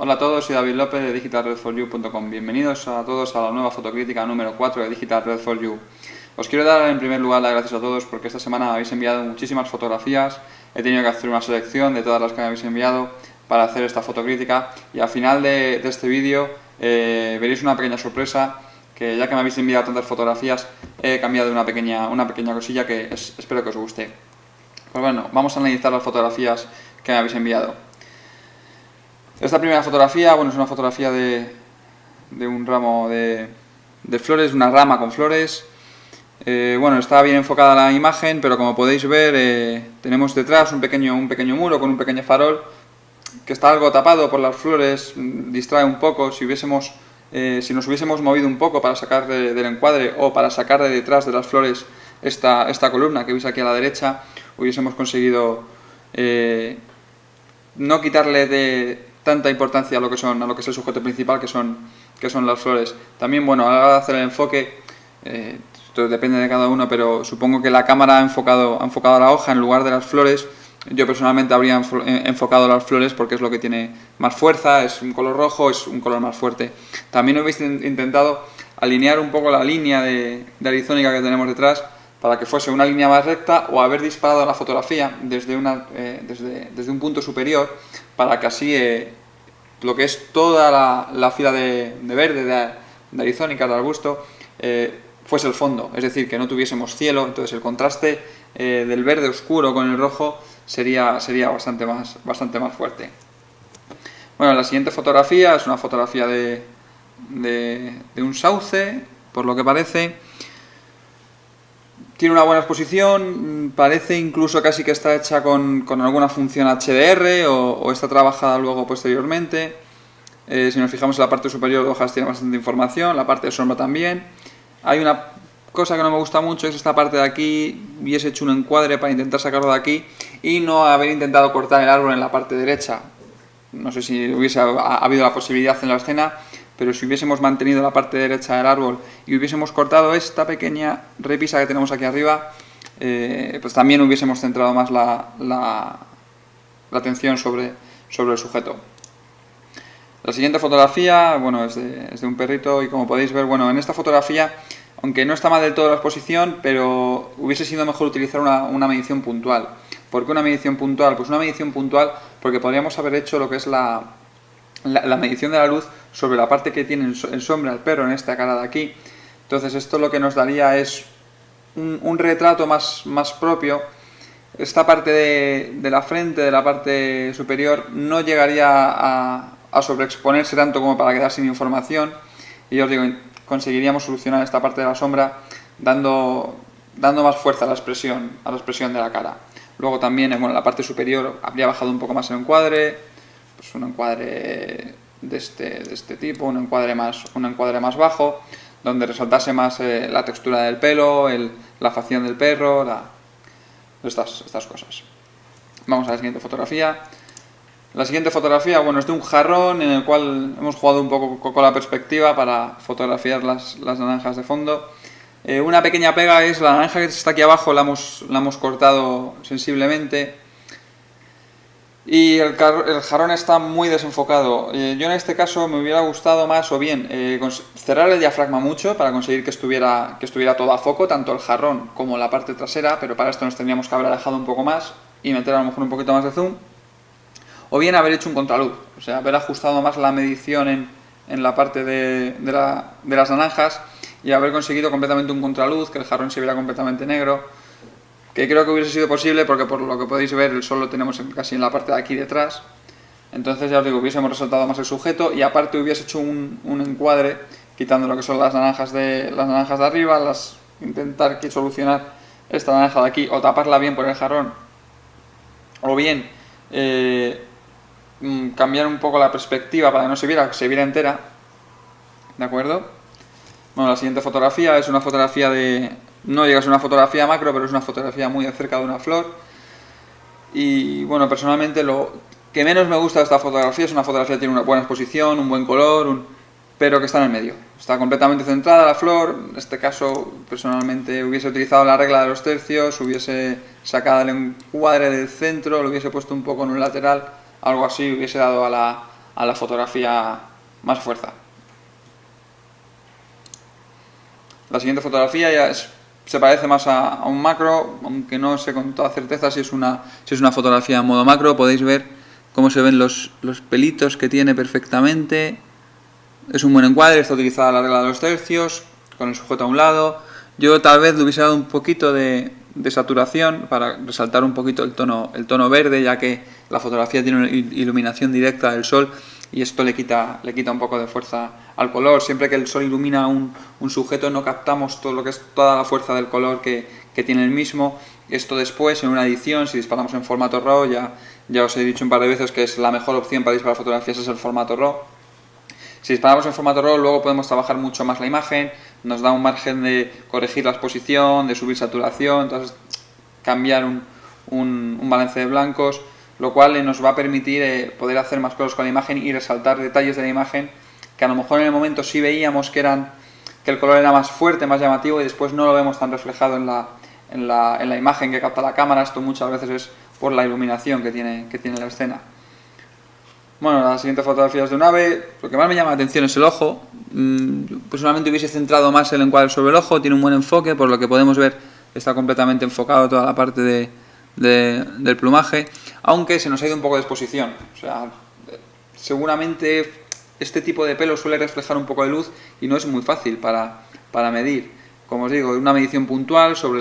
Hola a todos, soy David López de digitalred4u.com. Bienvenidos a todos a la nueva fotocrítica número 4 de Digital Red 4U. Os quiero dar en primer lugar las gracias a todos porque esta semana me habéis enviado muchísimas fotografías. He tenido que hacer una selección de todas las que me habéis enviado para hacer esta fotocrítica y al final de este vídeo veréis una pequeña sorpresa, que ya que me habéis enviado tantas fotografías he cambiado una pequeña cosilla que espero que os guste. Pues bueno, vamos a analizar las fotografías que me habéis enviado. Esta primera fotografía, bueno, es una fotografía de un ramo de flores, una rama con flores. Bueno, está bien enfocada la imagen, pero como podéis ver, tenemos detrás un pequeño muro con un pequeño farol que está algo tapado por las flores, distrae un poco. Si nos hubiésemos movido un poco para sacar del encuadre o para sacar de detrás de las flores esta columna que veis aquí a la derecha, hubiésemos conseguido no quitarle tanta importancia a lo que es el sujeto principal, que son las flores. También, bueno, a la hora de hacer el enfoque, esto depende de cada uno, pero supongo que la cámara ha enfocado a la hoja en lugar de las flores. Yo personalmente habría enfocado las flores porque es lo que tiene más fuerza, es un color rojo, es un color más fuerte. También hubiese intentado alinear un poco la línea de arizónica que tenemos detrás para que fuese una línea más recta, o haber disparado la fotografía desde un punto superior para que así lo que es toda la fila de verde, de arizónica, de arbusto, fuese el fondo, es decir, que no tuviésemos cielo. Entonces el contraste del verde oscuro con el rojo sería bastante más fuerte. Bueno, la siguiente fotografía es una fotografía de un sauce, por lo que parece. Tiene una buena exposición, parece incluso casi que está hecha con alguna función HDR o está trabajada luego posteriormente. Si nos fijamos en la parte superior de hojas tiene bastante información, la parte de sombra también. Hay una cosa que no me gusta mucho, es esta parte de aquí. Hubiese hecho un encuadre para intentar sacarlo de aquí y no haber intentado cortar el árbol en la parte derecha. No sé si hubiese habido la posibilidad en la escena, pero si hubiésemos mantenido la parte derecha del árbol y hubiésemos cortado esta pequeña repisa que tenemos aquí arriba, pues también hubiésemos centrado más la atención sobre el sujeto. La siguiente fotografía, bueno, es de un perrito, y como podéis ver, bueno, en esta fotografía, aunque no está mal del todo la exposición, pero hubiese sido mejor utilizar una medición puntual. ¿Por qué una medición puntual? Pues una medición puntual porque podríamos haber hecho lo que es la medición de la luz sobre la parte que tiene en sombra el perro en esta cara de aquí. Entonces esto lo que nos daría es un retrato más propio. Esta parte de la frente, de la parte superior, no llegaría a sobreexponerse tanto como para quedar sin información, y os digo, conseguiríamos solucionar esta parte de la sombra dando más fuerza a la expresión de la cara. Luego también, bueno, en la parte superior habría bajado un poco más el encuadre, pues un encuadre de este tipo, un encuadre más bajo, donde resaltase más la textura del pelo, la facción del perro, estas cosas. Vamos a la siguiente fotografía. La siguiente fotografía, bueno, es de un jarrón en el cual hemos jugado un poco con la perspectiva para fotografiar las naranjas de fondo. Una pequeña pega es la naranja que está aquí abajo, la hemos cortado sensiblemente. Y el jarrón está muy desenfocado. Yo en este caso me hubiera gustado más, o bien cerrar el diafragma mucho para conseguir que estuviera todo a foco, tanto el jarrón como la parte trasera, pero para esto nos tendríamos que haber alejado un poco más y meter a lo mejor un poquito más de zoom. O bien haber hecho un contraluz, o sea, haber ajustado más la medición en la parte de las naranjas y haber conseguido completamente un contraluz, que el jarrón se viera completamente negro, que creo que hubiese sido posible porque, por lo que podéis ver, el sol lo tenemos casi en la parte de aquí detrás. Entonces, ya os digo, hubiésemos resaltado más el sujeto y aparte hubiese hecho un encuadre quitando lo que son las naranjas de arriba, intentar solucionar esta naranja de aquí o taparla bien por el jarrón, o bien cambiar un poco la perspectiva para que no se viera entera, ¿de acuerdo? Bueno, la siguiente fotografía es una fotografía no llega a ser una fotografía macro, pero es una fotografía muy de cerca de una flor. Y bueno, personalmente lo que menos me gusta de esta fotografía es una fotografía que tiene una buena exposición, un buen color, pero que está en el medio. Está completamente centrada la flor. En este caso, personalmente, hubiese utilizado la regla de los tercios, hubiese sacado el encuadre del centro, lo hubiese puesto un poco en un lateral, algo así hubiese dado a a la fotografía más fuerza. La siguiente fotografía ya se parece más a un macro, aunque no sé con toda certeza si es una fotografía en modo macro. Podéis ver cómo se ven los pelitos que tiene perfectamente. Es un buen encuadre, está utilizada la regla de los tercios, con el sujeto a un lado. Yo tal vez le hubiese dado un poquito de saturación para resaltar un poquito el tono verde, ya que la fotografía tiene una iluminación directa del sol y esto le quita un poco de fuerza al color. Siempre que el sol ilumina un sujeto no captamos todo lo que es toda la fuerza del color que tiene el mismo. Esto después en una edición, si disparamos en formato RAW, ya os he dicho un par de veces que es la mejor opción para disparar fotografías, es el formato RAW. Si disparamos en formato RAW, luego podemos trabajar mucho más la imagen, nos da un margen de corregir la exposición, de subir saturación, entonces cambiar un balance de blancos, lo cual nos va a permitir poder hacer más cosas con la imagen y resaltar detalles de la imagen que a lo mejor en el momento sí veíamos que el color era más fuerte, más llamativo, y después no lo vemos tan reflejado en la imagen que capta la cámara. Esto muchas veces es por la iluminación que tiene la escena. Bueno, la siguiente fotografía es de un ave. Lo que más me llama la atención es el ojo. Personalmente hubiese centrado más el encuadre sobre el ojo. Tiene un buen enfoque, por lo que podemos ver está completamente enfocado toda la parte del plumaje, aunque se nos ha ido un poco de exposición. O sea, seguramente este tipo de pelo suele reflejar un poco de luz y no es muy fácil para medir. Como os digo, una medición puntual sobre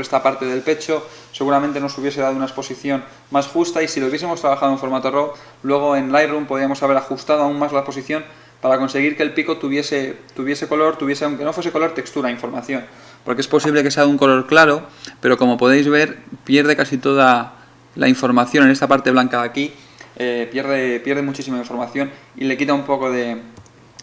esta parte del pecho seguramente nos hubiese dado una exposición más justa, y si lo hubiésemos trabajado en formato RAW, luego en Lightroom podríamos haber ajustado aún más la exposición para conseguir que el pico tuviese color, aunque no fuese color, textura, información. Porque es posible que sea de un color claro, pero como podéis ver, pierde casi toda la información en esta parte blanca de aquí, pierde muchísima información y le quita un poco de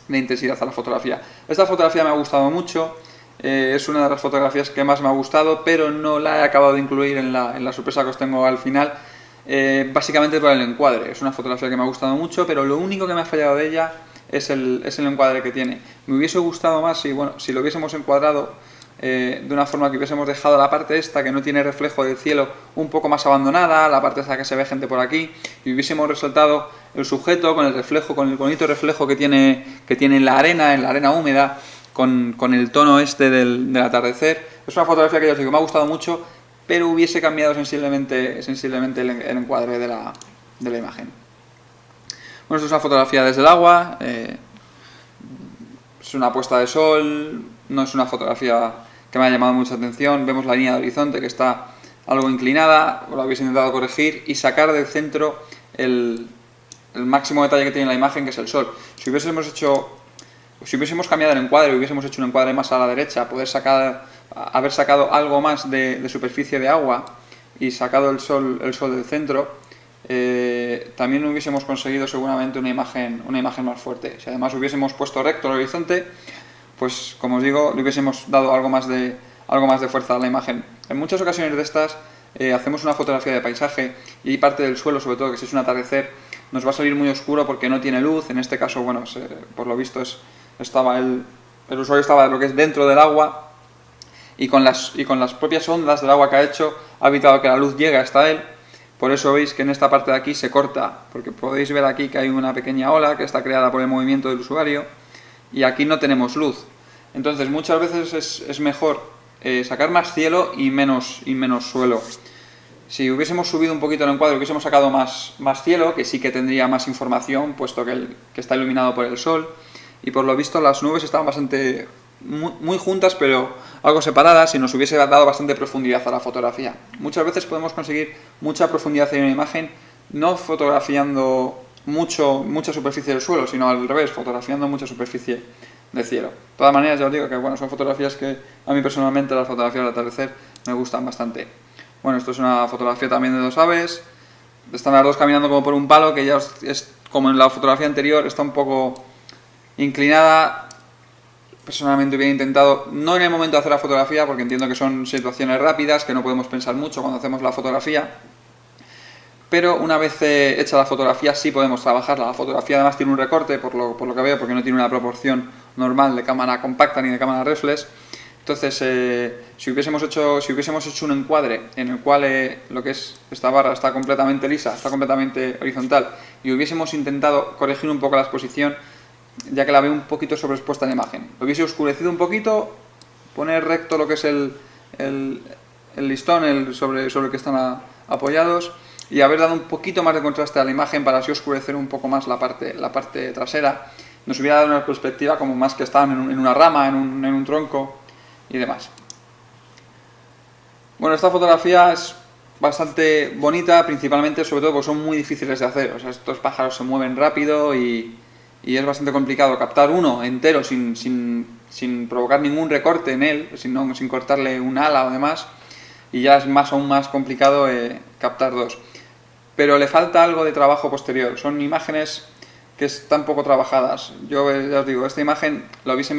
intensidad a la fotografía. Esta fotografía me ha gustado mucho. Es una de las fotografías que más me ha gustado, pero no la he acabado de incluir en la sorpresa que os tengo al final, básicamente por el encuadre. Es una fotografía que me ha gustado mucho, pero lo único que me ha fallado de ella es el encuadre que tiene. Me hubiese gustado más si lo hubiésemos encuadrado de una forma que hubiésemos dejado la parte esta que no tiene reflejo del cielo un poco más abandonada, la parte esta que se ve gente por aquí, y hubiésemos resaltado el sujeto con el bonito reflejo que tiene en la arena húmeda, con el tono del atardecer. Es una fotografía que ya os digo, me ha gustado mucho, pero hubiese cambiado sensiblemente el encuadre de la imagen. Bueno, esto es una fotografía desde el agua, es una puesta de sol, no es una fotografía que me ha llamado mucha atención. Vemos la línea de horizonte que está algo inclinada, lo hubiese intentado corregir y sacar del centro el máximo detalle que tiene la imagen, que es el sol. Si hubiésemos cambiado el encuadre, hubiésemos hecho un encuadre más a la derecha, haber sacado algo más de superficie de agua y sacado el sol del centro, también hubiésemos conseguido seguramente una imagen más fuerte. Si además hubiésemos puesto recto el horizonte, pues como os digo, le hubiésemos dado algo más de fuerza a la imagen. En muchas ocasiones de estas hacemos una fotografía de paisaje y parte del suelo, sobre todo que si es un atardecer, nos va a salir muy oscuro porque no tiene luz. En este caso, bueno, por lo visto el usuario estaba lo que es dentro del agua, y con las propias ondas del agua que ha hecho ha evitado que la luz llegue hasta él. Por eso veis que en esta parte de aquí se corta, porque podéis ver aquí que hay una pequeña ola que está creada por el movimiento del usuario, y aquí no tenemos luz. Entonces muchas veces es mejor sacar más cielo y menos suelo. Si hubiésemos subido un poquito el encuadre, hubiésemos sacado más cielo, que sí que tendría más información, puesto que está iluminado por el sol. Y por lo visto las nubes estaban bastante muy juntas, pero algo separadas, y nos hubiese dado bastante profundidad a la fotografía. Muchas veces podemos conseguir mucha profundidad en una imagen no fotografiando mucha superficie del suelo, sino al revés, fotografiando mucha superficie de cielo. De todas maneras, ya os digo que son fotografías que a mí personalmente, las fotografías del atardecer, me gustan bastante. Bueno, esto es una fotografía también de dos aves. Están las dos caminando como por un palo, que ya es como en la fotografía anterior, está un poco inclinada. Personalmente hubiera intentado, no en el momento de hacer la fotografía, porque entiendo que son situaciones rápidas, que no podemos pensar mucho cuando hacemos la fotografía, pero una vez hecha la fotografía sí podemos trabajarla. La fotografía además tiene un recorte, por lo que veo, porque no tiene una proporción normal de cámara compacta ni de cámara reflex. Entonces, si hubiésemos hecho un encuadre en el cual lo que es esta barra está completamente lisa, está completamente horizontal, y hubiésemos intentado corregir un poco la exposición, ya que la veo un poquito sobreexpuesta en la imagen. Lo hubiese oscurecido un poquito, poner recto lo que es el listón sobre el que están apoyados, y haber dado un poquito más de contraste a la imagen para así oscurecer un poco más la parte trasera. Nos hubiera dado una perspectiva como más que estaban en una rama, en un tronco y demás. Bueno, esta fotografía es bastante bonita, principalmente, sobre todo porque son muy difíciles de hacer. O sea, estos pájaros se mueven rápido y es bastante complicado captar uno entero sin provocar ningún recorte en él, sin cortarle un ala o demás, y ya es aún más complicado captar dos. Pero le falta algo de trabajo posterior. Son imágenes que están poco trabajadas. Yo ya os digo, esta imagen la hubiese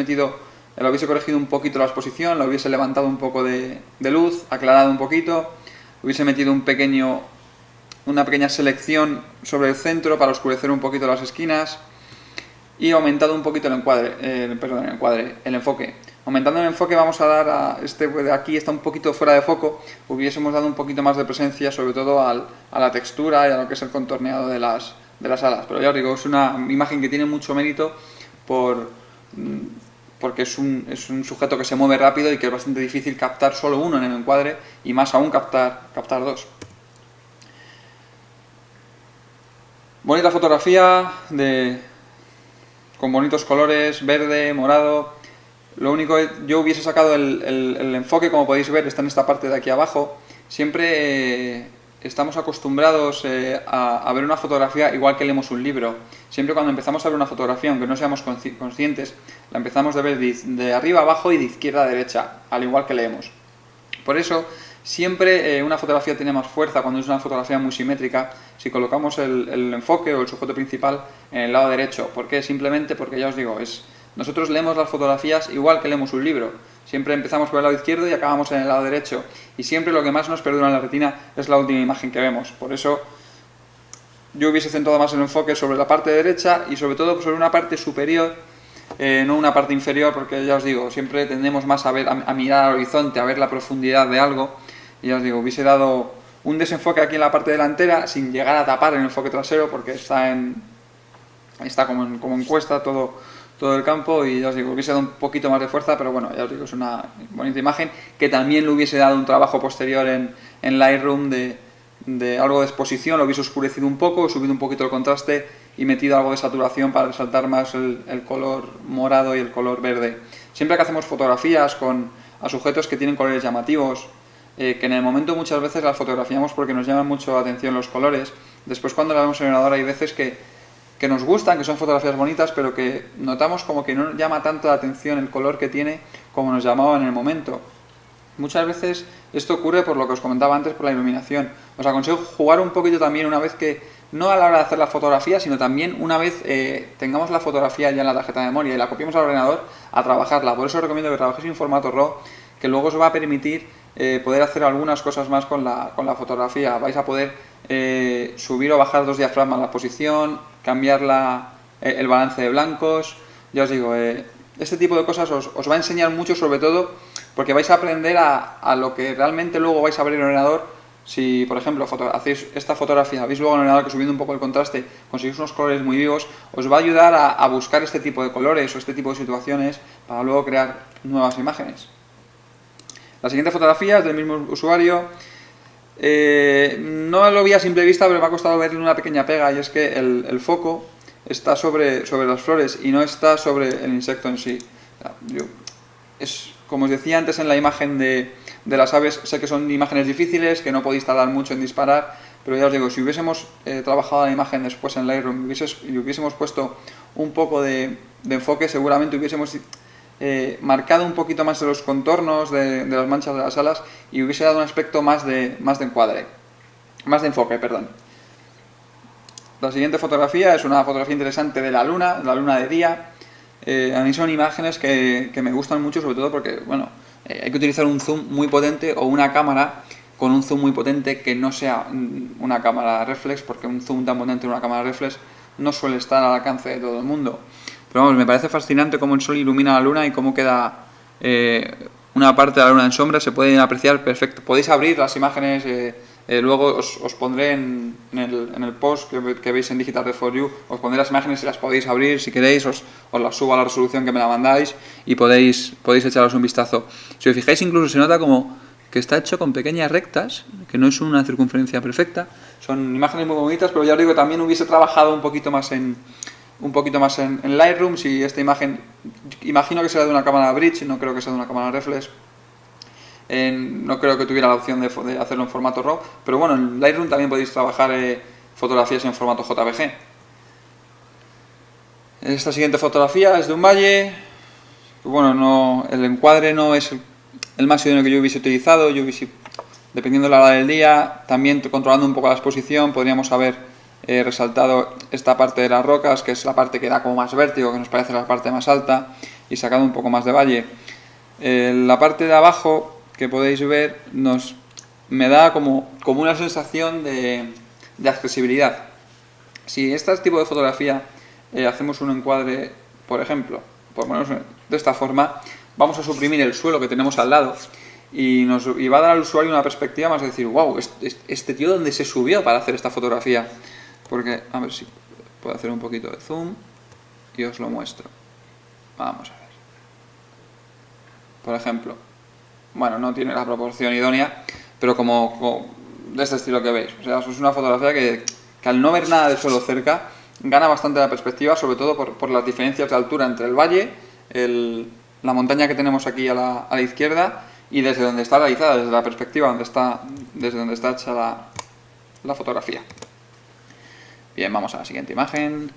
corregido un poquito la exposición, la hubiese levantado un poco de luz, aclarado un poquito, hubiese metido una pequeña selección sobre el centro para oscurecer un poquito las esquinas y aumentado un poquito el enfoque. Aumentando el enfoque vamos a dar a este de aquí, está un poquito fuera de foco, hubiésemos dado un poquito más de presencia, sobre todo a la textura y a lo que es el contorneado de las alas. Pero ya os digo, es una imagen que tiene mucho mérito porque es un sujeto que se mueve rápido y que es bastante difícil captar solo uno en el encuadre y más aún captar dos. Bonita fotografía con bonitos colores, verde, morado. Lo único que yo hubiese sacado el enfoque, como podéis ver, está en esta parte de aquí abajo. Siempre estamos acostumbrados a ver una fotografía igual que leemos un libro. Siempre cuando empezamos a ver una fotografía, aunque no seamos conscientes, la empezamos a ver de arriba a abajo y de izquierda a derecha, al igual que leemos. Por eso, siempre una fotografía tiene más fuerza cuando es una fotografía muy simétrica si colocamos el enfoque o el sujeto principal en el lado derecho. ¿Por qué? Simplemente porque, ya os digo, nosotros leemos las fotografías igual que leemos un libro. Siempre empezamos por el lado izquierdo y acabamos en el lado derecho. Y siempre lo que más nos perdura en la retina es la última imagen que vemos. Por eso yo hubiese centrado más el enfoque sobre la parte derecha y sobre todo sobre una parte superior, no una parte inferior, porque ya os digo, siempre tendemos más a mirar al horizonte, a ver la profundidad de algo. Y ya os digo, hubiese dado un desenfoque aquí en la parte delantera sin llegar a tapar el enfoque trasero, porque está como en cuesta todo el campo, y ya os digo, hubiese dado un poquito más de fuerza, pero bueno, ya os digo, es una bonita imagen que también le hubiese dado un trabajo posterior en Lightroom de algo de exposición, lo hubiese oscurecido un poco, subido un poquito el contraste y metido algo de saturación para resaltar más el color morado y el color verde. Siempre que hacemos fotografías a sujetos que tienen colores llamativos, que en el momento muchas veces las fotografiamos porque nos llaman mucho la atención los colores, después cuando las vemos en el ordenador hay veces que nos gustan, que son fotografías bonitas, pero que notamos como que no llama tanto la atención el color que tiene como nos llamaba en el momento. Muchas veces esto ocurre por lo que os comentaba antes, por la iluminación. Os aconsejo jugar un poquito también una vez que, no a la hora de hacer la fotografía, sino también una vez tengamos la fotografía ya en la tarjeta de memoria y la copiemos al ordenador, a trabajarla. Por eso os recomiendo que trabajéis en formato RAW, que luego os va a permitir poder hacer algunas cosas más con la fotografía. Vais a poder subir o bajar 2 diafragmas la posición, cambiar el balance de blancos. Ya os digo, este tipo de cosas os va a enseñar mucho, sobre todo porque vais a aprender a lo que realmente luego vais a ver en el ordenador. Si, por ejemplo, hacéis esta fotografía, veis luego en el ordenador que subiendo un poco el contraste, conseguís unos colores muy vivos, os va a ayudar a buscar este tipo de colores o este tipo de situaciones para luego crear nuevas imágenes. La siguiente fotografía es del mismo usuario. No lo vi a simple vista, pero me ha costado verle una pequeña pega, y es que el foco está sobre las flores y no está sobre el insecto en sí. Como os decía antes en la imagen de las aves, sé que son imágenes difíciles, que no podéis tardar mucho en disparar, pero ya os digo, si hubiésemos trabajado la imagen después en Lightroom y hubiésemos puesto un poco de enfoque, seguramente hubiésemos marcado un poquito más de los contornos de las manchas de las alas y hubiese dado un aspecto más de enfoque, perdón. La siguiente fotografía es una fotografía interesante de la luna de día. A mí son imágenes que me gustan mucho, sobre todo porque, bueno, hay que utilizar un zoom muy potente o una cámara con un zoom muy potente que no sea una cámara reflex, porque un zoom tan potente en una cámara reflex no suele estar al alcance de todo el mundo. Pero vamos, me parece fascinante cómo el sol ilumina la luna y cómo queda una parte de la luna en sombra, se puede apreciar perfecto. Podéis abrir las imágenes Luego os pondré en el post que veis en Digital Red for You, os pondré las imágenes si las podéis abrir, si queréis, os las subo a la resolución que me la mandáis y podéis echaros un vistazo. Si os fijáis, incluso se nota como que está hecho con pequeñas rectas, que no es una circunferencia perfecta. Son imágenes muy bonitas, pero ya os digo, también hubiese trabajado un poquito más en Lightroom. Si esta imagen, imagino que será de una cámara bridge, no creo que sea de una cámara reflex. No creo que tuviera la opción de hacerlo en formato RAW, pero bueno, en Lightroom también podéis trabajar fotografías en formato JPG. Esta siguiente fotografía es de un valle. Bueno, el encuadre no es el más idóneo que yo hubiese utilizado. Dependiendo de la hora del día, también controlando un poco la exposición, podríamos haber resaltado esta parte de las rocas, que es la parte que da como más vértigo, que nos parece la parte más alta, y sacado un poco más de valle. La parte de abajo que podéis ver me da como una sensación de accesibilidad. Si este tipo de fotografía hacemos un encuadre, por ejemplo, por ponernos de esta forma, vamos a suprimir el suelo que tenemos al lado y va a dar al usuario una perspectiva más de decir, wow, este tío ¿dónde se subió para hacer esta fotografía? Porque, a ver si puedo hacer un poquito de zoom y os lo muestro. Vamos a ver. Por ejemplo, bueno, no tiene la proporción idónea, pero como de este estilo que veis. O sea, es una fotografía que al no ver nada de suelo cerca, gana bastante la perspectiva, sobre todo por las diferencias de altura entre el valle, la montaña que tenemos aquí a la izquierda y desde donde está realizada, desde la perspectiva desde donde está hecha la fotografía. Bien, vamos a la siguiente imagen.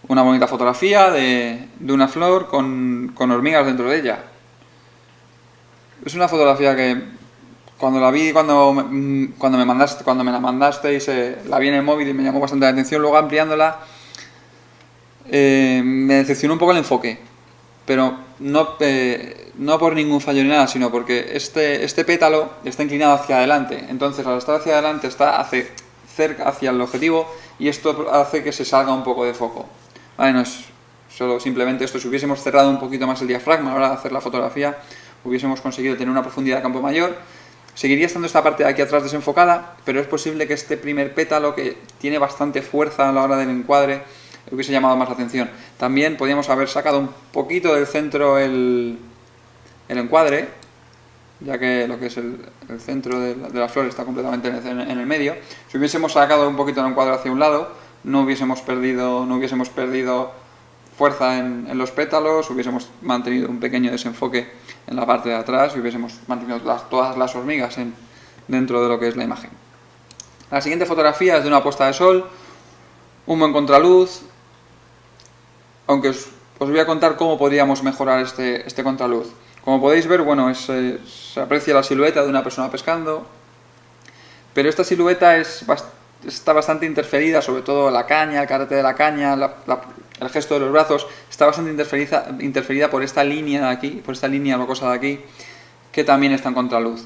Una bonita fotografía de una flor con hormigas dentro de ella. Es una fotografía que cuando la vi, cuando me la mandasteis, la vi en el móvil y me llamó bastante la atención. Luego ampliándola me decepcionó un poco el enfoque, pero no por ningún fallo ni nada, sino porque este pétalo está inclinado hacia adelante. Entonces, al estar hacia adelante, está cerca hacia el objetivo y esto hace que se salga un poco de foco. Vale, no es solo simplemente esto. Si hubiésemos cerrado un poquito más el diafragma a la hora de hacer la fotografía, hubiésemos conseguido tener una profundidad de campo mayor. Seguiría estando esta parte de aquí atrás desenfocada, pero es posible que este primer pétalo, que tiene bastante fuerza a la hora del encuadre, hubiese llamado más la atención. También podríamos haber sacado un poquito del centro el encuadre, ya que lo que es el centro de la flor está completamente en el medio. Si hubiésemos sacado un poquito el encuadre hacia un lado, no hubiésemos perdido fuerza en los pétalos, hubiésemos mantenido un pequeño desenfoque en la parte de atrás y hubiésemos mantenido todas las hormigas dentro de lo que es la imagen. La siguiente fotografía es de una puesta de sol, un buen contraluz, aunque os voy a contar cómo podríamos mejorar este contraluz. Como podéis ver, bueno, se aprecia la silueta de una persona pescando, pero esta silueta está bastante interferida, sobre todo la caña, el carete de la caña, el gesto de los brazos, está bastante interferida por esta línea de aquí, por esta línea rocosa de aquí, que también está en contraluz.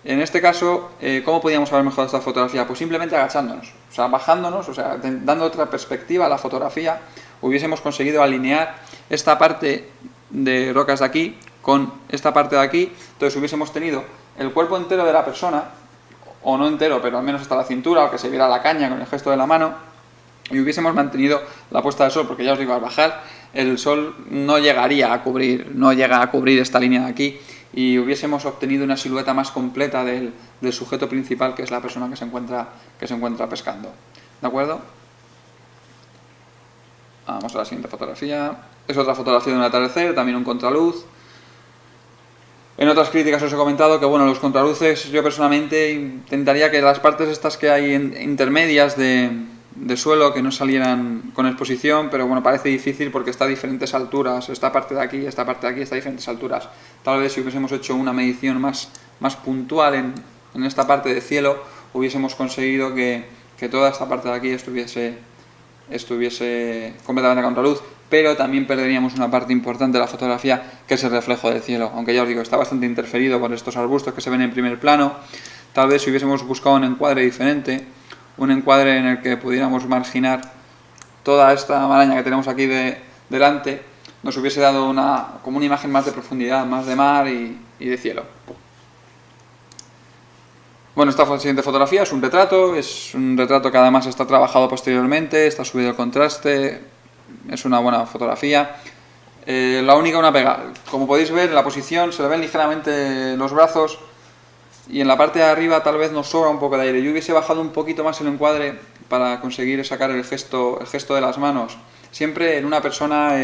En este caso, ¿cómo podríamos haber mejorado esta fotografía? Pues simplemente agachándonos, o sea, bajándonos, o sea, dando otra perspectiva a la fotografía, hubiésemos conseguido alinear esta parte de rocas de aquí con esta parte de aquí. Entonces hubiésemos tenido el cuerpo entero de la persona, o no entero, pero al menos hasta la cintura, o que se viera la caña con el gesto de la mano, y hubiésemos mantenido la puesta de sol, porque ya os digo, al bajar el sol no llega a cubrir esta línea de aquí, y hubiésemos obtenido una silueta más completa del sujeto principal, que es la persona que se encuentra pescando. ¿De acuerdo? Vamos a la siguiente fotografía. Es otra fotografía de un atardecer, también un contraluz. En otras críticas os he comentado que, bueno, los contraluces, yo personalmente intentaría que las partes estas que hay intermedias de suelo, que no salieran con exposición, pero bueno, parece difícil porque está a diferentes alturas. Esta parte de aquí, esta parte de aquí está a diferentes alturas. Tal vez si hubiésemos hecho una medición más puntual en esta parte de cielo, hubiésemos conseguido que toda esta parte de aquí estuviese completamente a contraluz, pero también perderíamos una parte importante de la fotografía, que es el reflejo del cielo, aunque ya os digo, está bastante interferido por estos arbustos que se ven en primer plano. Tal vez si hubiésemos buscado un encuadre diferente, un encuadre en el que pudiéramos marginar toda esta maraña que tenemos aquí delante, nos hubiese dado como una imagen más de profundidad, más de mar y de cielo. Bueno, esta siguiente fotografía es un retrato que además está trabajado posteriormente, está subido el contraste, es una buena fotografía. La única una pega, como podéis ver en la posición se le ven ligeramente los brazos y en la parte de arriba tal vez nos sobra un poco de aire. Yo hubiese bajado un poquito más el encuadre para conseguir sacar el gesto de las manos. Siempre en una persona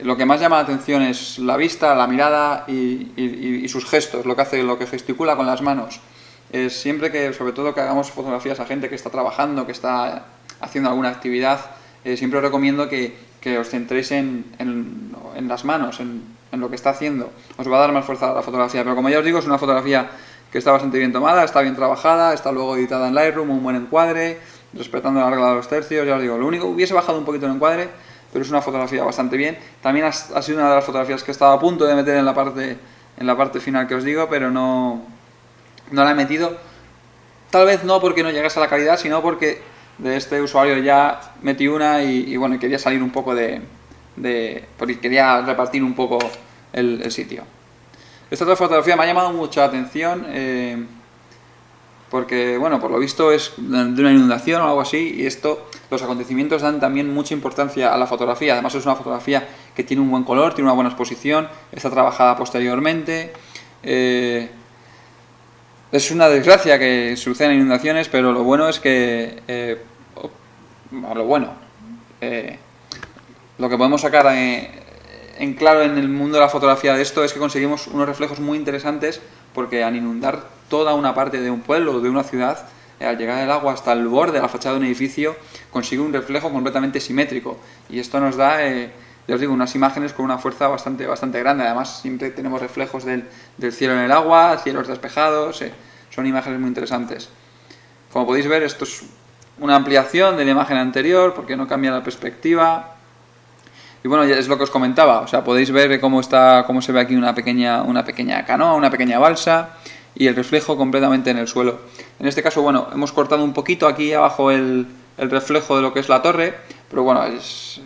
lo que más llama la atención es la vista, la mirada y sus gestos, lo que gesticula con las manos. Siempre que, sobre todo que hagamos fotografías a gente que está trabajando, que está haciendo alguna actividad, siempre os recomiendo que os centréis en las manos, en lo que está haciendo. Os va a dar más fuerza a la fotografía, pero como ya os digo, es una fotografía que está bastante bien tomada, está bien trabajada, está luego editada en Lightroom, un buen encuadre, respetando la regla de los tercios. Ya os digo, lo único, hubiese bajado un poquito el encuadre, pero es una fotografía bastante bien. También ha sido una de las fotografías que estaba a punto de meter en la parte final que os digo, pero no la he metido. Tal vez no porque no llegase a la calidad, sino porque de este usuario ya metí una y bueno, quería salir un poco porque quería repartir un poco el sitio. Esta otra fotografía me ha llamado mucha atención porque, bueno, por lo visto es de una inundación o algo así, y los acontecimientos dan también mucha importancia a la fotografía. Además es una fotografía que tiene un buen color, tiene una buena exposición, está trabajada posteriormente. Es una desgracia que sucedan inundaciones, pero lo bueno es que lo que podemos sacar en claro en el mundo de la fotografía de esto es que conseguimos unos reflejos muy interesantes, porque al inundar toda una parte de un pueblo o de una ciudad, al llegar el agua hasta el borde de la fachada de un edificio, consigue un reflejo completamente simétrico, y esto nos da, ya os digo, unas imágenes con una fuerza bastante grande. Además siempre tenemos reflejos del cielo en el agua, cielos despejados, son imágenes muy interesantes. Como podéis ver, esto es una ampliación de la imagen anterior porque no cambia la perspectiva. Y bueno, ya es lo que os comentaba, o sea, podéis ver cómo se ve aquí una pequeña canoa, una pequeña balsa, y el reflejo completamente en el suelo. En este caso, bueno, hemos cortado un poquito aquí abajo el reflejo de lo que es la torre, pero bueno,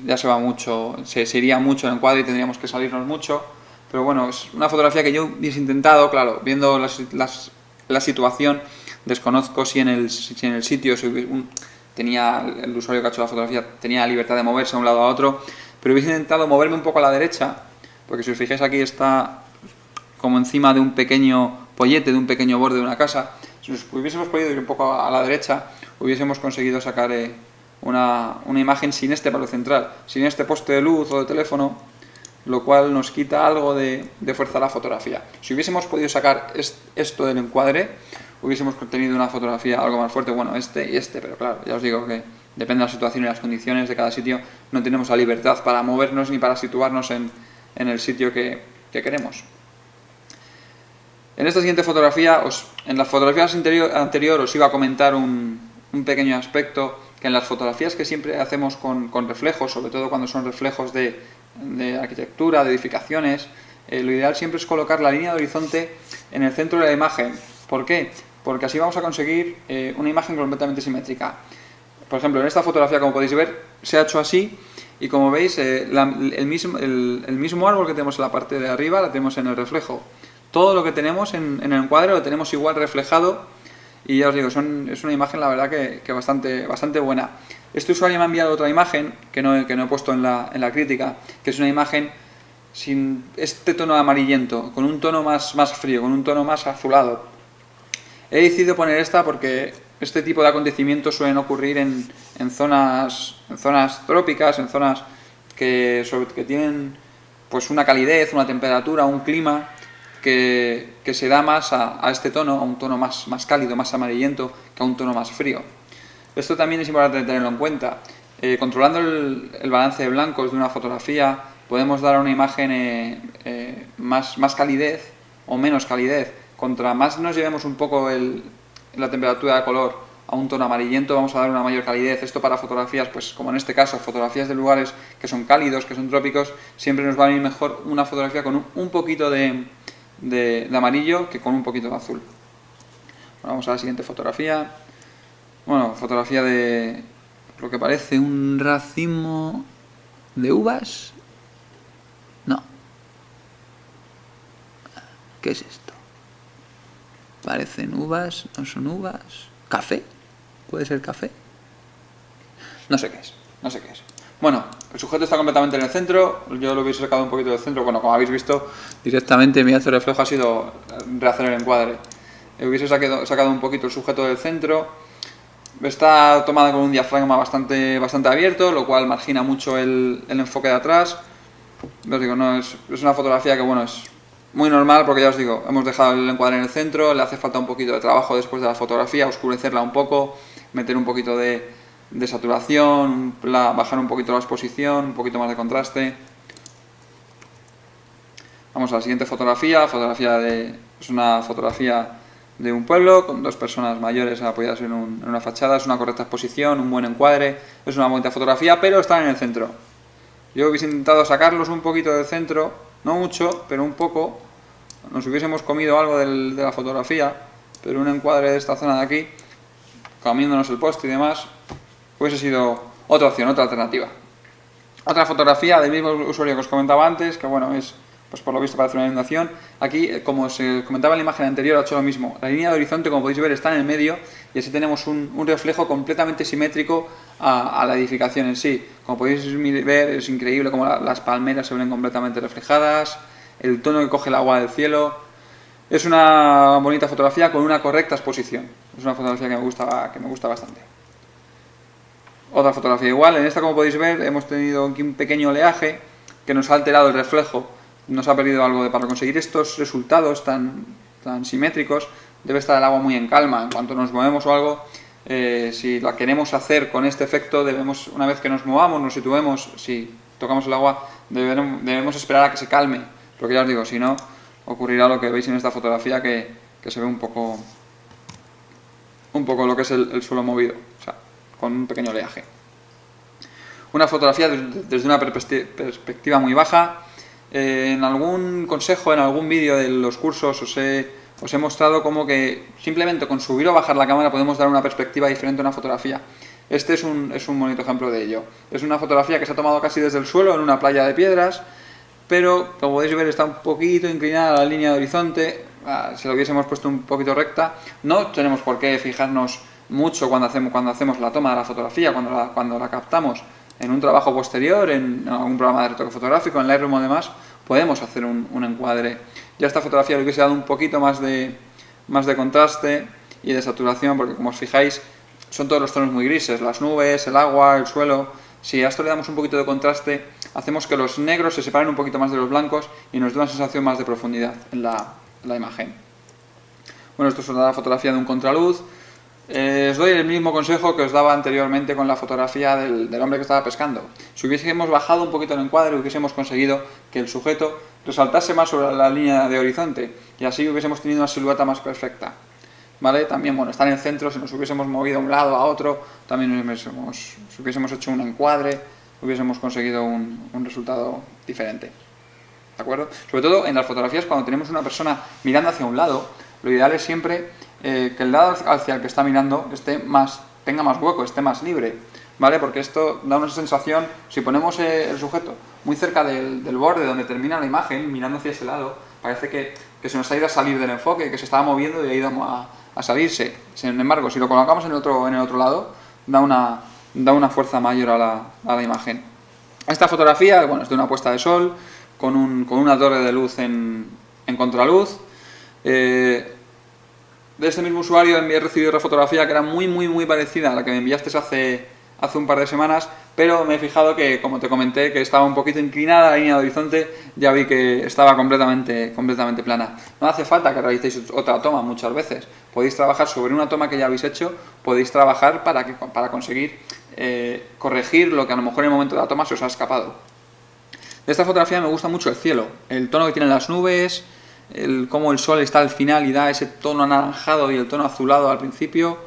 ya se va mucho, se iría mucho en el encuadre y tendríamos que salirnos mucho. Pero bueno, es una fotografía que yo hubiese intentado, claro, viendo la situación, desconozco si en el sitio tenía el usuario que ha hecho la fotografía tenía la libertad de moverse de un lado a otro, pero hubiese intentado moverme un poco a la derecha, porque si os fijáis aquí está como encima de un pequeño pollete, de un pequeño borde de una casa. Si nos hubiésemos podido ir un poco a la derecha, hubiésemos conseguido sacar una imagen sin este palo central, sin este poste de luz o de teléfono, lo cual nos quita algo de fuerza a la fotografía. Si hubiésemos podido sacar esto del encuadre, hubiésemos tenido una fotografía algo más fuerte, bueno, este y este, pero claro, ya os digo que depende de la situación y las condiciones de cada sitio, no tenemos la libertad para movernos ni para situarnos en el sitio que queremos. En esta siguiente fotografía, en las fotografías anterior os iba a comentar un pequeño aspecto, que en las fotografías que siempre hacemos con reflejos, sobre todo cuando son reflejos de arquitectura, de edificaciones, lo ideal siempre es colocar la línea de horizonte en el centro de la imagen. ¿Por qué? Porque así vamos a conseguir una imagen completamente simétrica. Por ejemplo, en esta fotografía, como podéis ver, se ha hecho así, y como veis, el mismo árbol que tenemos en la parte de arriba, la tenemos en el reflejo. Todo lo que tenemos en el encuadre lo tenemos igual reflejado, y ya os digo, es una imagen la verdad que bastante buena. Este usuario me ha enviado otra imagen que no he puesto en la crítica, que es una imagen sin este tono amarillento, con un tono más frío, con un tono más azulado. He decidido poner esta porque este tipo de acontecimientos suelen ocurrir en zonas trópicas, en zonas que tienen pues una calidez, una temperatura, un clima que se da más a este tono, a un tono más cálido, más amarillento, que a un tono más frío. Esto también es importante tenerlo en cuenta. Controlando el balance de blancos de una fotografía, podemos dar a una imagen más calidez o menos calidez. Contra más nos llevemos un poco la temperatura de color a un tono amarillento, vamos a dar una mayor calidez. Esto para fotografías, pues como en este caso, fotografías de lugares que son cálidos, que son trópicos, siempre nos va a venir mejor una fotografía con un poquito de amarillo que con un poquito de azul. Bueno, vamos a la siguiente fotografía. Bueno, fotografía de lo que parece un racimo de uvas. No. ¿Qué es esto? Parecen uvas, no son uvas. ¿Café? ¿Puede ser café? No sé qué es, no sé qué es. Bueno, el sujeto está completamente en el centro, yo lo hubiese sacado un poquito del centro, bueno, como habéis visto, directamente mi acto de reflejo ha sido rehacer el encuadre. Hubiese sacado un poquito el sujeto del centro, está tomada con un diafragma bastante abierto, lo cual margina mucho el enfoque de atrás. Os digo, no es una fotografía que, bueno, es muy normal porque ya os digo, hemos dejado el encuadre en el centro, le hace falta un poquito de trabajo después de la fotografía, oscurecerla un poco, meter un poquito de saturación, bajar un poquito la exposición, un poquito más de contraste. Vamos a la siguiente fotografía, es una fotografía de un pueblo con dos personas mayores apoyadas en una fachada, es una correcta exposición, un buen encuadre, es una bonita fotografía, pero están en el centro. Yo hubiese intentado sacarlos un poquito del centro, no mucho, pero un poco. Nos hubiésemos comido algo de la fotografía, pero un encuadre de esta zona de aquí, comiéndonos el poste y demás, hubiese sido otra opción, otra alternativa. Otra fotografía del mismo usuario que os comentaba antes, que bueno, es, pues por lo visto parece una inundación. Aquí, como se comentaba en la imagen anterior, ha hecho lo mismo. La línea de horizonte, como podéis ver, está en el medio y así tenemos un reflejo completamente simétrico a la edificación en sí. Como podéis ver, es increíble cómo las palmeras se ven completamente reflejadas, el tono que coge el agua del cielo. Es una bonita fotografía con una correcta exposición. Es una fotografía que me gusta bastante. Otra fotografía igual. En esta, como podéis ver, hemos tenido aquí un pequeño oleaje que nos ha alterado el reflejo. Nos ha perdido algo para conseguir estos resultados tan simétricos. Debe estar el agua muy en calma. En cuanto nos movemos o algo, si la queremos hacer con este efecto, debemos, una vez que nos movamos, nos situemos, si tocamos el agua, debemos esperar a que se calme. Porque ya os digo, si no, ocurrirá lo que veis en esta fotografía, que se ve un poco lo que es el suelo movido, o sea, con un pequeño oleaje. Una fotografía desde una perspectiva muy baja. En algún consejo, en algún vídeo de los cursos os he mostrado cómo que simplemente con subir o bajar la cámara podemos dar una perspectiva diferente a una fotografía. Este es un bonito ejemplo de ello. Es una fotografía que se ha tomado casi desde el suelo en una playa de piedras, pero como podéis ver está un poquito inclinada la línea de horizonte. Si lo hubiésemos puesto un poquito recta, no tenemos por qué fijarnos mucho cuando hacemos la toma de la fotografía, cuando la captamos. En un trabajo posterior, en algún programa de retoque fotográfico, en Lightroom o demás, podemos hacer un encuadre. Ya esta fotografía le hubiese dado un poquito más de contraste y de saturación, porque como os fijáis, son todos los tonos muy grises, las nubes, el agua, el suelo. Si a esto le damos un poquito de contraste, hacemos que los negros se separen un poquito más de los blancos y nos dé una sensación más de profundidad en la imagen. Bueno, esto es una fotografía de un contraluz. Os doy el mismo consejo que os daba anteriormente con la fotografía del hombre que estaba pescando. Si hubiésemos bajado un poquito el encuadre, hubiésemos conseguido que el sujeto resaltase más sobre la línea de horizonte y así hubiésemos tenido una silueta más perfecta. ¿Vale? También, bueno, está en el centro, si nos hubiésemos movido a un lado, a otro, también si hubiésemos hecho un encuadre, hubiésemos conseguido un resultado diferente. ¿De acuerdo? Sobre todo en las fotografías, cuando tenemos una persona mirando hacia un lado, lo ideal es siempre que el lado hacia el que está mirando tenga más hueco, esté más libre, ¿vale? Porque esto da una sensación, si ponemos el sujeto muy cerca del borde donde termina la imagen, mirando hacia ese lado, parece que se nos ha ido a salir del enfoque, que se estaba moviendo y ha ido a salirse. Sin embargo, si lo colocamos en el otro lado, da una fuerza mayor a la imagen. Esta fotografía, bueno, es de una puesta de sol, con una torre de luz en contraluz. De este mismo usuario he recibido otra fotografía que era muy parecida a la que me enviaste hace un par de semanas, pero me he fijado que, como te comenté, que estaba un poquito inclinada la línea de horizonte, ya vi que estaba completamente plana. No hace falta que realicéis otra toma muchas veces, podéis trabajar sobre una toma que ya habéis hecho, podéis trabajar para conseguir corregir lo que a lo mejor en el momento de la toma se os ha escapado. De esta fotografía me gusta mucho el cielo, el tono que tienen las nubes, cómo el sol está al final y da ese tono anaranjado y el tono azulado al principio.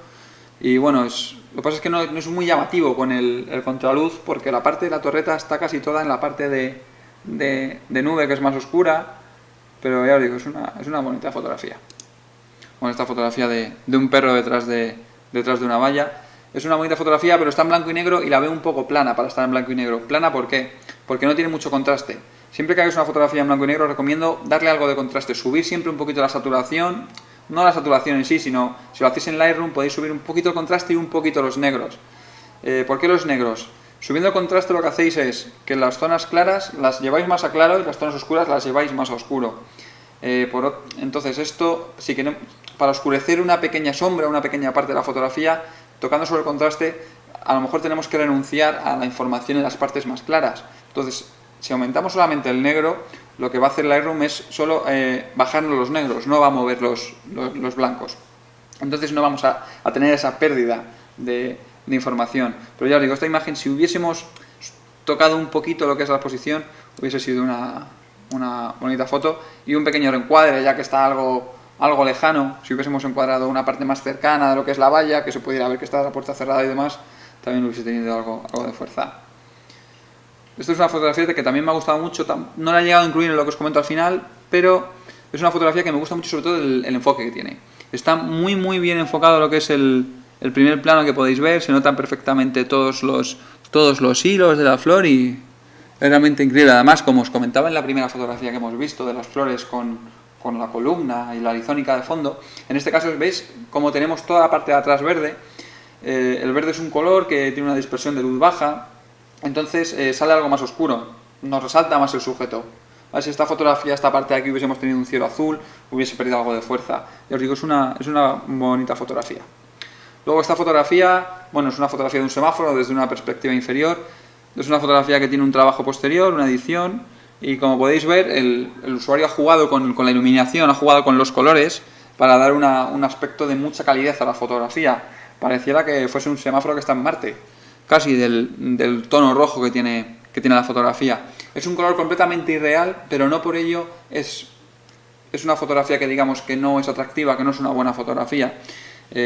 Y bueno, lo que pasa es que no es muy llamativo con el contraluz, porque la parte de la torreta está casi toda en la parte de nube, que es más oscura, pero ya os digo, es una bonita fotografía. Bueno, esta fotografía de un perro detrás de una valla. Es una bonita fotografía, pero está en blanco y negro y la veo un poco plana para estar en blanco y negro. ¿Plana por qué? Porque no tiene mucho contraste. Siempre que hagáis una fotografía en blanco y negro, recomiendo darle algo de contraste, subir siempre un poquito la saturación, no la saturación en sí, sino si lo hacéis en Lightroom podéis subir un poquito el contraste y un poquito los negros. ¿Por qué los negros? Subiendo el contraste lo que hacéis es que las zonas claras las lleváis más a claro y las zonas oscuras las lleváis más a oscuro. Entonces esto, si queremos, para oscurecer una pequeña sombra, una pequeña parte de la fotografía, tocando sobre el contraste, a lo mejor tenemos que renunciar a la información en las partes más claras. Entonces, si aumentamos solamente el negro, lo que va a hacer Lightroom es solo bajarnos los negros, no va a mover los blancos. Entonces no vamos a tener esa pérdida de información. Pero ya os digo, esta imagen, si hubiésemos tocado un poquito lo que es la exposición, hubiese sido una bonita foto, y un pequeño reencuadre, ya que está algo lejano. Si hubiésemos encuadrado una parte más cercana de lo que es la valla, que se pudiera ver que está la puerta cerrada y demás, también hubiese tenido algo de fuerza. Esto es una fotografía que también me ha gustado mucho, no la he llegado a incluir en lo que os comento al final, pero es una fotografía que me gusta mucho, sobre todo el enfoque que tiene. Está muy bien enfocado lo que es el primer plano que podéis ver, se notan perfectamente todos los hilos de la flor y es realmente increíble. Además, como os comentaba en la primera fotografía que hemos visto de las flores con la columna y la arizónica de fondo, en este caso veis como tenemos toda la parte de atrás verde. El verde es un color que tiene una dispersión de luz baja, entonces sale algo más oscuro, nos resalta más el sujeto. Si esta fotografía, esta parte de aquí hubiésemos tenido un cielo azul, hubiese perdido algo de fuerza. Ya os digo, es una bonita fotografía. Luego esta fotografía, bueno, es una fotografía de un semáforo desde una perspectiva inferior. Es una fotografía que tiene un trabajo posterior, una edición, y como podéis ver, el usuario ha jugado con la iluminación, ha jugado con los colores para dar un aspecto de mucha calidez a la fotografía. Pareciera que fuese un semáforo que está en Marte, casi del tono rojo que tiene la fotografía. Es un color completamente irreal, pero no por ello es una fotografía que digamos que no es atractiva, que no es una buena fotografía.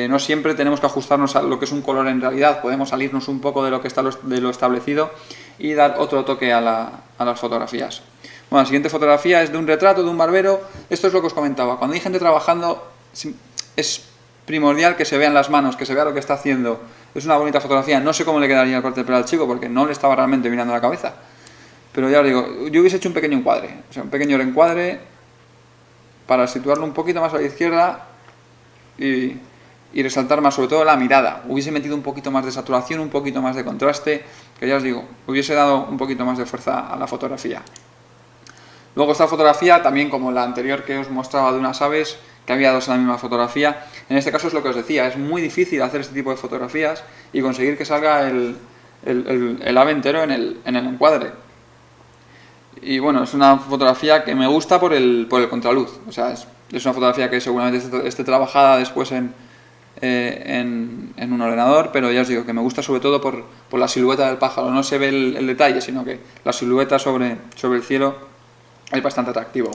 No siempre tenemos que ajustarnos a lo que es un color en realidad, podemos salirnos un poco de lo que está de lo establecido y dar otro toque a las fotografías. Bueno, la siguiente fotografía es de un retrato de un barbero. Esto es lo que os comentaba, cuando hay gente trabajando es primordial que se vean las manos, que se vea lo que está haciendo. Es una bonita fotografía, no sé cómo le quedaría el corte de pelo al chico porque no le estaba realmente mirando la cabeza, pero ya os digo, yo hubiese hecho un pequeño encuadre, o sea, un pequeño reencuadre para situarlo un poquito más a la izquierda y resaltar más, sobre todo la mirada. Hubiese metido un poquito más de saturación, un poquito más de contraste, que ya os digo, hubiese dado un poquito más de fuerza a la fotografía. Luego esta fotografía, también como la anterior que os mostraba de unas aves, que había dos en la misma fotografía, en este caso es lo que os decía, es muy difícil hacer este tipo de fotografías y conseguir que salga el ave entero en el encuadre. Y bueno, es una fotografía que me gusta por el contraluz, o sea, es una fotografía que seguramente esté trabajada después en un ordenador, pero ya os digo que me gusta sobre todo por la silueta del pájaro. No se ve el detalle, sino que la silueta sobre el cielo es bastante atractivo.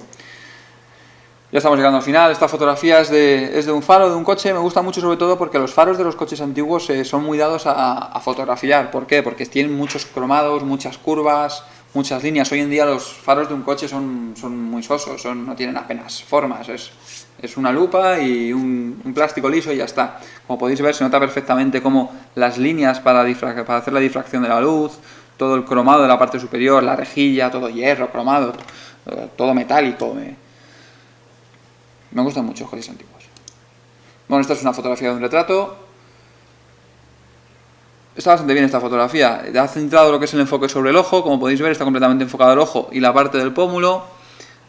Ya estamos llegando al final. Esta fotografía es de un faro de un coche. Me gusta mucho sobre todo porque los faros de los coches antiguos son muy dados a fotografiar. ¿Por qué? Porque tienen muchos cromados, muchas curvas, muchas líneas. Hoy en día los faros de un coche son muy sosos, no tienen apenas formas. Es una lupa y un plástico liso y ya está. Como podéis ver, se nota perfectamente cómo las líneas para hacer la difracción de la luz, todo el cromado de la parte superior, la rejilla, todo hierro, cromado, todo metálico. Me gustan mucho los coches antiguos. Bueno, esta es una fotografía de un retrato. Está bastante bien esta fotografía. Ha centrado lo que es el enfoque sobre el ojo. Como podéis ver, está completamente enfocado el ojo y la parte del pómulo.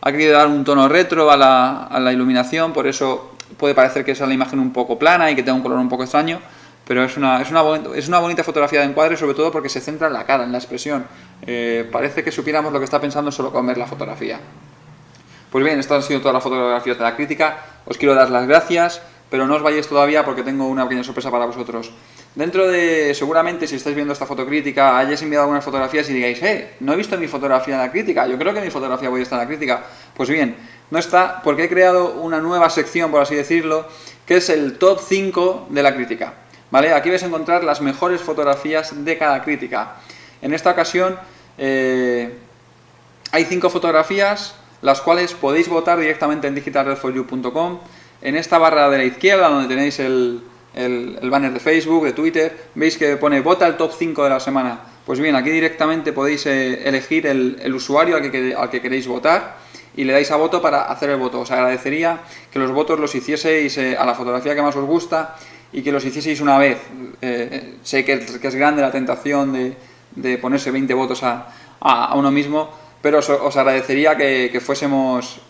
Ha querido dar un tono retro a la iluminación, por eso puede parecer que es la imagen un poco plana y que tenga un color un poco extraño, pero es una bonita fotografía de encuadre, sobre todo porque se centra en la cara, en la expresión. Parece que supiéramos lo que está pensando solo con ver la fotografía. Pues bien, estas han sido todas las fotografías de la crítica. Os quiero dar las gracias, pero no os vayáis todavía porque tengo una pequeña sorpresa para vosotros. Dentro de, seguramente, si estáis viendo esta fotocrítica, hayáis enviado algunas fotografías y digáis, no he visto mi fotografía en la crítica, yo creo que mi fotografía voy a estar en la crítica. Pues bien, no está, porque he creado una nueva sección, por así decirlo, que es el top 5 de la crítica. ¿Vale? Aquí vais a encontrar las mejores fotografías de cada crítica. En esta ocasión hay 5 fotografías, las cuales podéis votar directamente en digitalredforyou.com. En esta barra de la izquierda, donde tenéis el banner de Facebook, de Twitter, veis que pone vota el top 5 de la semana. Pues bien, aquí directamente podéis elegir el usuario al que queréis votar y le dais a voto para hacer el voto. Os agradecería que los votos los hicieseis a la fotografía que más os gusta y que los hicieseis una vez. Sé que es grande la tentación de ponerse 20 votos a uno mismo, pero os agradecería que fuésemos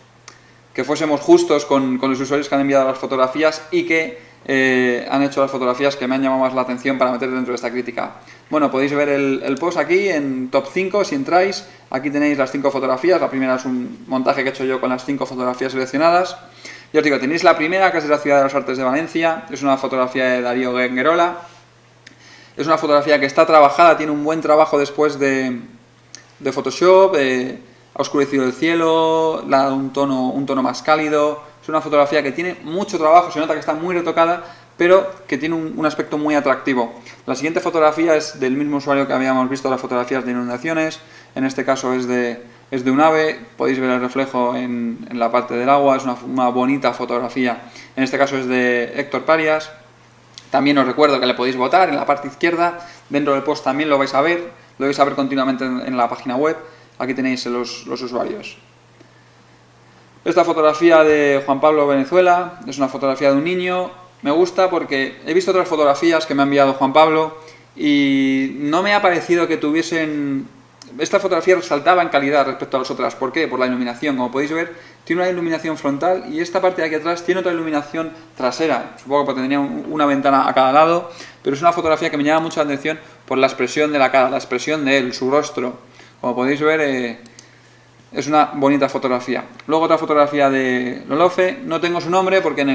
justos con los usuarios que han enviado las fotografías y que han hecho las fotografías que me han llamado más la atención para meter dentro de esta crítica. Bueno, podéis ver el post aquí en Top 5 si entráis. Aquí tenéis las 5 fotografías. La primera es un montaje que he hecho yo con las 5 fotografías seleccionadas. Ya os digo, tenéis la primera, que es de la Ciudad de las Artes de Valencia. Es una fotografía de Darío Guenguerola. Es una fotografía que está trabajada, tiene un buen trabajo después de Photoshop. Ha oscurecido el cielo, le ha dado un tono más cálido. Es una fotografía que tiene mucho trabajo, se nota que está muy retocada, pero que tiene un aspecto muy atractivo. La siguiente fotografía es del mismo usuario que habíamos visto las fotografías de inundaciones. En este caso es de un ave, podéis ver el reflejo en la parte del agua, es una bonita fotografía. En este caso es de Héctor Parias. También os recuerdo que le podéis votar en la parte izquierda, dentro del post también lo vais a ver continuamente en la página web. Aquí tenéis los usuarios. Esta fotografía de Juan Pablo Venezuela es una fotografía de un niño. Me gusta porque he visto otras fotografías que me ha enviado Juan Pablo y no me ha parecido que tuviesen... Esta fotografía resaltaba en calidad respecto a las otras. ¿Por qué? Por la iluminación. Como podéis ver, tiene una iluminación frontal y esta parte de aquí atrás tiene otra iluminación trasera. Supongo que tendría una ventana a cada lado, pero es una fotografía que me llama mucho la atención por la expresión de la cara, la expresión de él, su rostro. Como podéis ver, es una bonita fotografía. Luego otra fotografía de Lolofe. No tengo su nombre porque en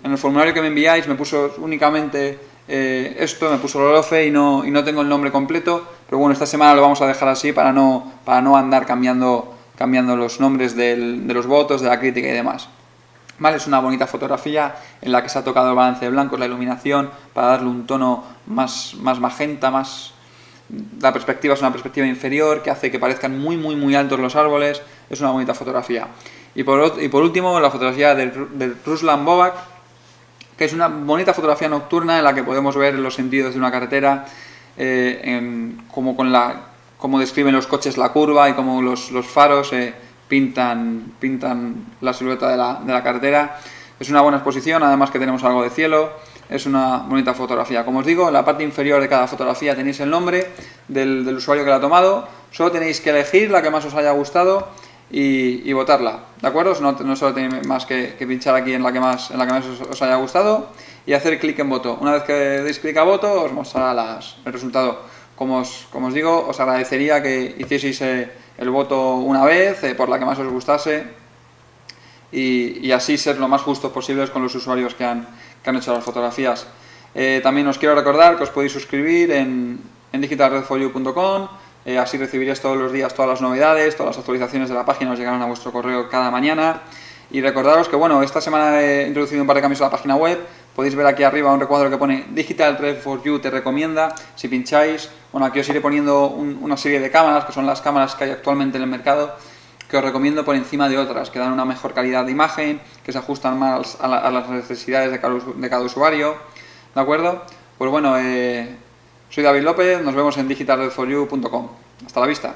el formulario que me enviáis me puso únicamente esto, me puso Lolofe y no tengo el nombre completo. Pero bueno, esta semana lo vamos a dejar así para no andar cambiando los nombres de los votos, de la crítica y demás. Vale, es una bonita fotografía en la que se ha tocado el balance de blancos, la iluminación, para darle un tono más magenta, más... La perspectiva es una perspectiva inferior que hace que parezcan muy altos los árboles. Es una bonita fotografía. Y por último, la fotografía de Ruslan Bobak, que es una bonita fotografía nocturna en la que podemos ver los sentidos de una carretera, como describen los coches la curva y como los faros pintan la silueta de la carretera. Es una buena exposición, además que tenemos algo de cielo. Es una bonita fotografía. Como os digo, en la parte inferior de cada fotografía tenéis el nombre del usuario que la ha tomado. Solo tenéis que elegir la que más os haya gustado y votarla, ¿de acuerdo? No solo tenéis más que pinchar aquí en la que más os haya gustado y hacer clic en voto. Una vez que deis clic a voto, os mostrará el resultado. Como os digo, os agradecería que hicieseis el voto una vez por la que más os gustase y así ser lo más justos posibles con los usuarios que han hecho las fotografías. También os quiero recordar que os podéis suscribir en digitalredforyou.com, así recibiréis todos los días todas las novedades, todas las actualizaciones de la página os llegarán a vuestro correo cada mañana. Y recordaros que bueno, esta semana he introducido un par de cambios a la página web. Podéis ver aquí arriba un recuadro que pone Digital Red for You te recomienda. Si pincháis, bueno, aquí os iré poniendo una serie de cámaras, que son las cámaras que hay actualmente en el mercado, que os recomiendo por encima de otras, que dan una mejor calidad de imagen, que se ajustan más a las necesidades de cada usuario, ¿de acuerdo? Pues bueno, soy David López, nos vemos en digitalredforyou.com. Hasta la vista.